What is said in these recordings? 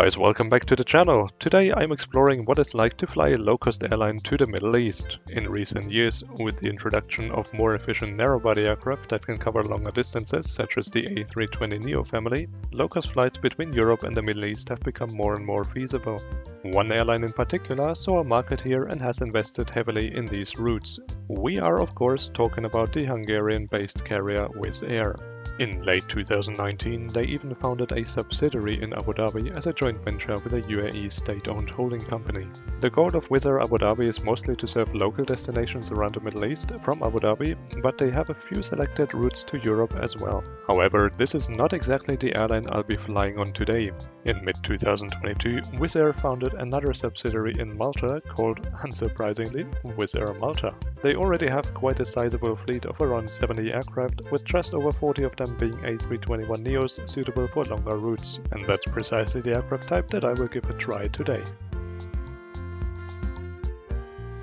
guys, welcome back to the channel. Today I'm exploring what it's like to fly a low-cost airline to the Middle East. In recent years, with the introduction of more efficient narrow-body aircraft that can cover longer distances, such as the A320neo family, low-cost flights between Europe and the Middle East have become more and more feasible. One airline in particular saw a market here and has invested heavily in these routes. We are of course talking about the Hungarian-based carrier Wizz Air. In late 2019, they even founded a subsidiary in Abu Dhabi as a joint venture with a UAE state-owned holding company. The goal of Wizz Air Abu Dhabi is mostly to serve local destinations around the Middle East from Abu Dhabi, but they have a few selected routes to Europe as well. However, this is not exactly the airline I'll be flying on today. In mid-2022, Wizz Air founded another subsidiary in Malta called, unsurprisingly, Wizz Air Malta. They already have quite a sizable fleet of around 70 aircraft, with just over 40 of them being A321neos suitable for longer routes, and that's precisely the aircraft type that I will give a try today.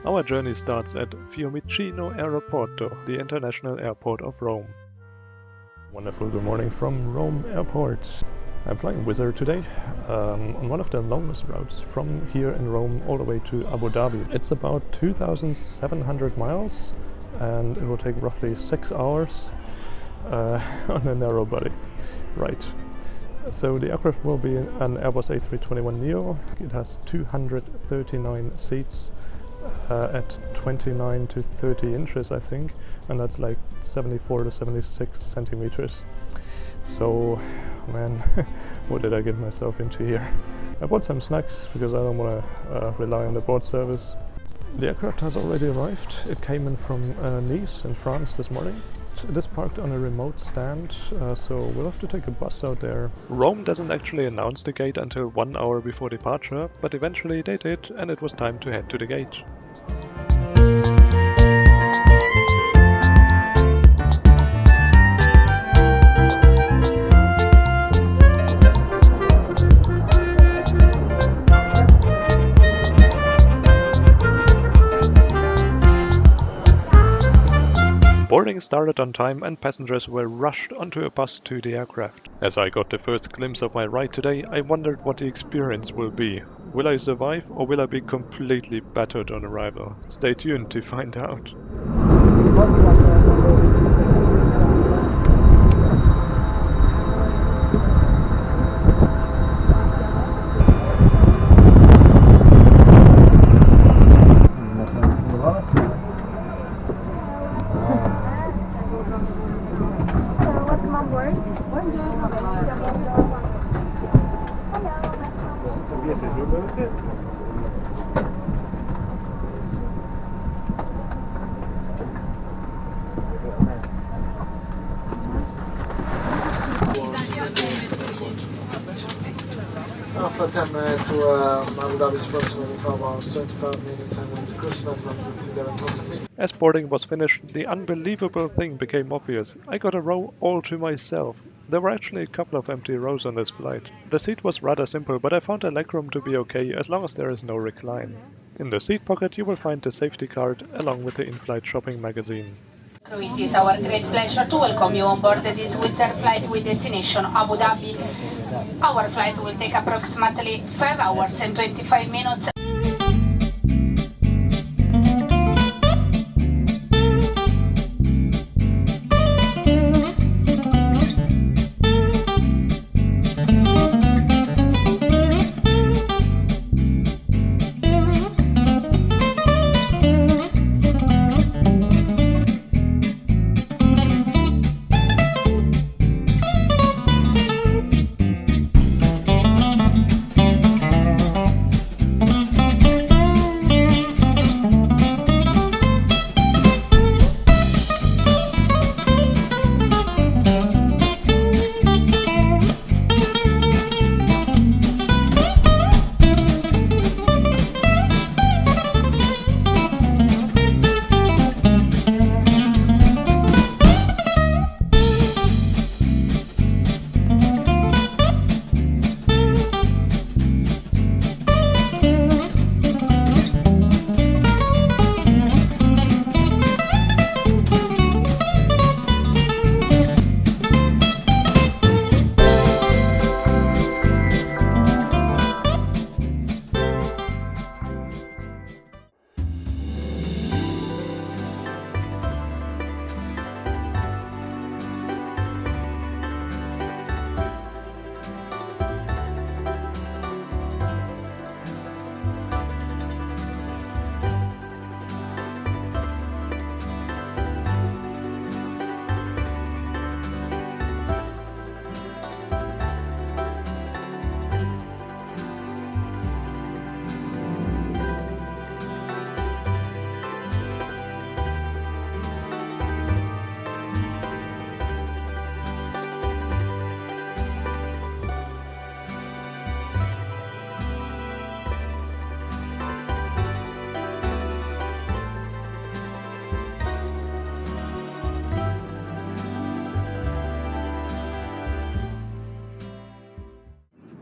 Our journey starts at Fiumicino Aeroporto, the international airport of Rome. Wonderful good morning from Rome Airport. I'm flying Wizz Air today on one of the longest routes from here in Rome all the way to Abu Dhabi. It's about 2,700 miles and it will take roughly 6 hours on a narrow body. Right. So the aircraft will be an Airbus A321neo. It has 239 seats at 29 to 30 inches, I think, and that's like 74 to 76 centimeters. So, man, what did I get myself into here? I bought some snacks because I don't want to rely on the board service. The aircraft has already arrived. It came in from Nice in France this morning. It is parked on a remote stand, so we'll have to take a bus out there. Rome doesn't actually announce the gate until 1 hour before departure, but eventually they did, and it was time to head to the gate. Boarding started on time and passengers were rushed onto a bus to the aircraft. As I got the first glimpse of my ride today, I wondered what the experience will be. Will I survive or will I be completely battered on arrival? Stay tuned to find out. To Abu Dhabi is approximately 12 hours, 25 minutes, and the cruise not to 11 possibly. As boarding was finished, the unbelievable thing became obvious. I got a row all to myself. There were actually a couple of empty rows on this flight. The seat was rather simple, but I found the legroom to be okay as long as there is no recline. In the seat pocket you will find the safety card along with the Inflight shopping magazine. It is our great pleasure to welcome you on board this Wizz Air flight with destination Abu Dhabi. Our flight will take approximately 5 hours and 25 minutes.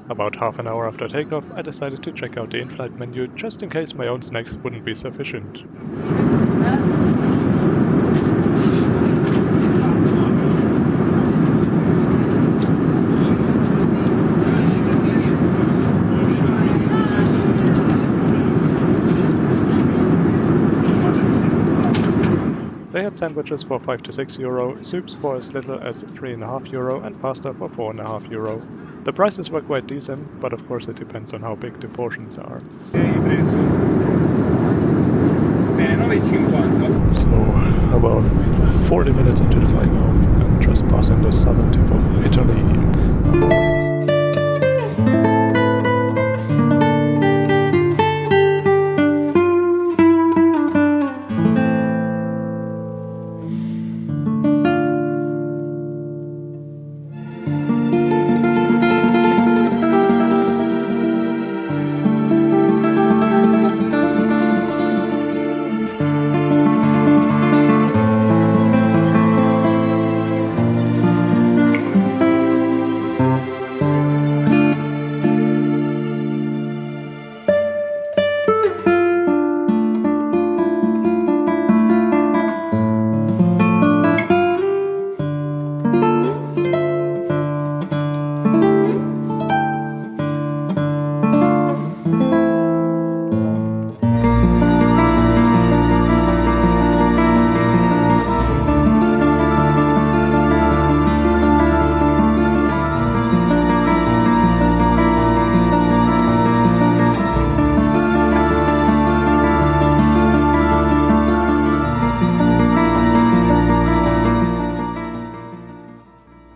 About half an hour after takeoff, I decided to check out the in-flight menu just in case my own snacks wouldn't be sufficient. They had sandwiches for 5 to 6 euro, soups for as little as 3.5 euro and pasta for 4.5 euro. The prices were quite decent, but of course it depends on how big the portions are. So, about 40 minutes into the flight now, and just passing the southern tip of Italy.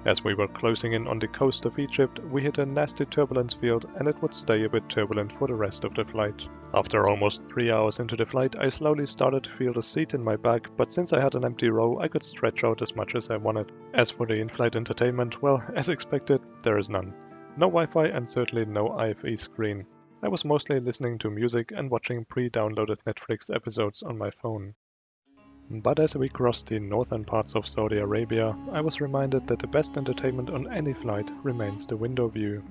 As we were closing in on the coast of Egypt, we hit a nasty turbulence field and it would stay a bit turbulent for the rest of the flight. After almost 3 hours into the flight, I slowly started to feel the seat in my back, but since I had an empty row, I could stretch out as much as I wanted. As for the in-flight entertainment, well, as expected, there is none. No Wi-Fi and certainly no IFE screen. I was mostly listening to music and watching pre-downloaded Netflix episodes on my phone. But as we crossed the northern parts of Saudi Arabia, I was reminded that the best entertainment on any flight remains the window view.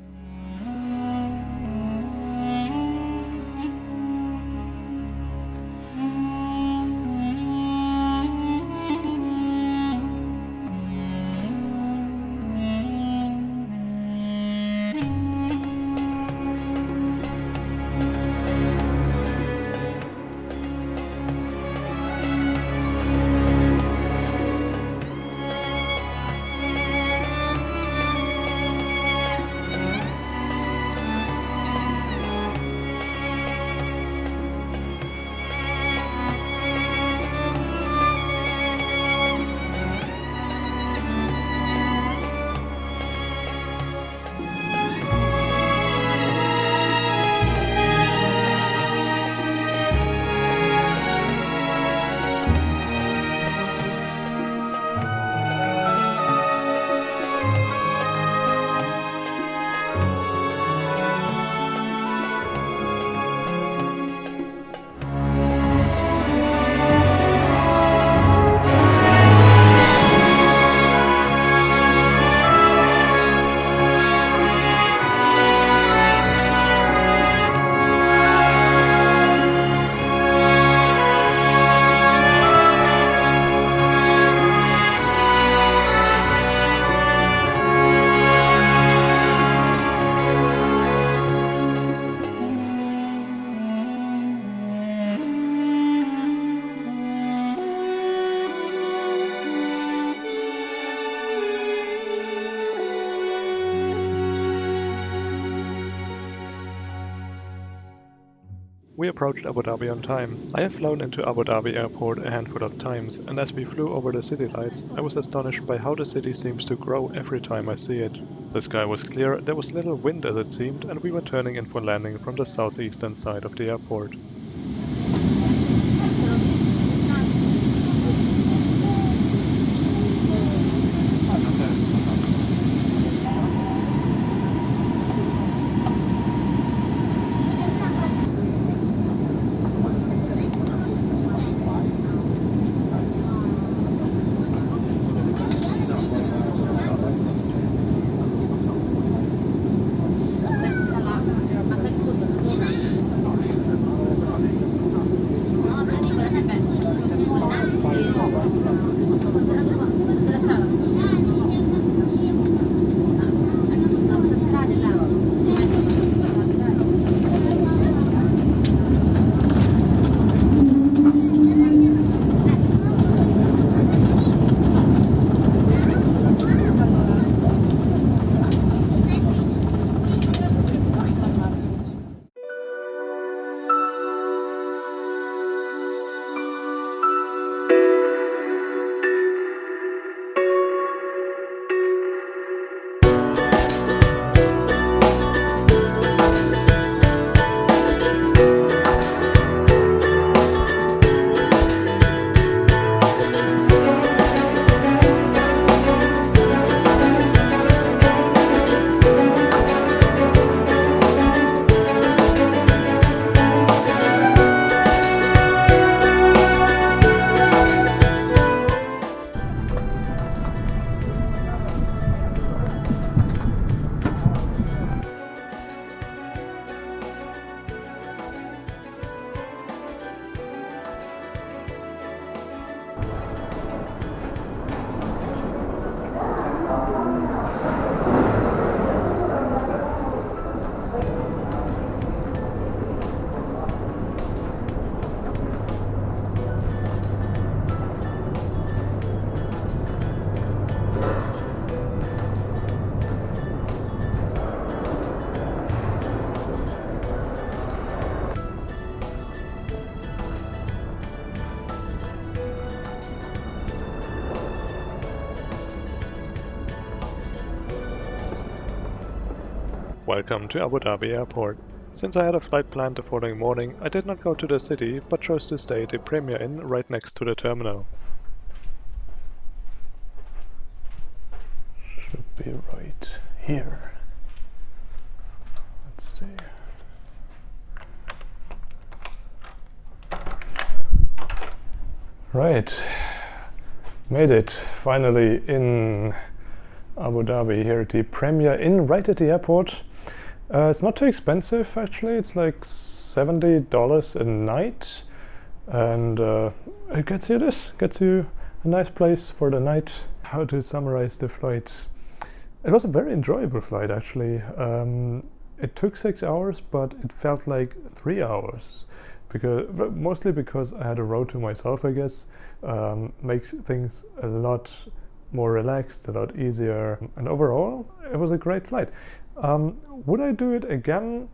We approached Abu Dhabi on time. I have flown into Abu Dhabi airport a handful of times, and as we flew over the city lights, I was astonished by how the city seems to grow every time I see it. The sky was clear, there was little wind as it seemed, and we were turning in for landing from the southeastern side of the airport. Welcome to Abu Dhabi Airport. Since I had a flight planned the following morning, I did not go to the city, but chose to stay at the Premier Inn right next to the terminal. Should be right here. Let's see. Right, made it finally in Abu Dhabi here at the Premier Inn right at the airport. It's not too expensive actually, it's like $70 a night, and it gets you a nice place for the night. How to summarize the flight? It was a very enjoyable flight actually. It took 6 hours, but it felt like 3 hours. Mostly because I had a row to myself, I guess. Makes things a lot more relaxed, a lot easier, and overall it was a great flight. Would I do it again?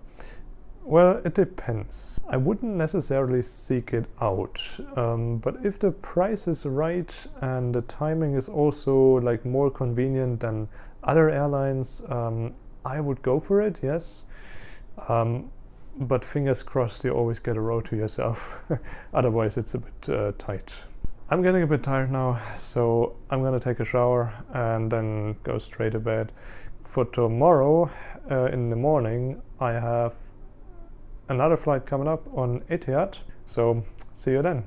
Well, it depends. I wouldn't necessarily seek it out, but if the price is right and the timing is also like more convenient than other airlines, I would go for it, yes. But fingers crossed you always get a row to yourself, otherwise it's a bit tight. I'm getting a bit tired now, so I'm gonna take a shower and then go straight to bed. For tomorrow in the morning I have another flight coming up on Etihad, so see you then.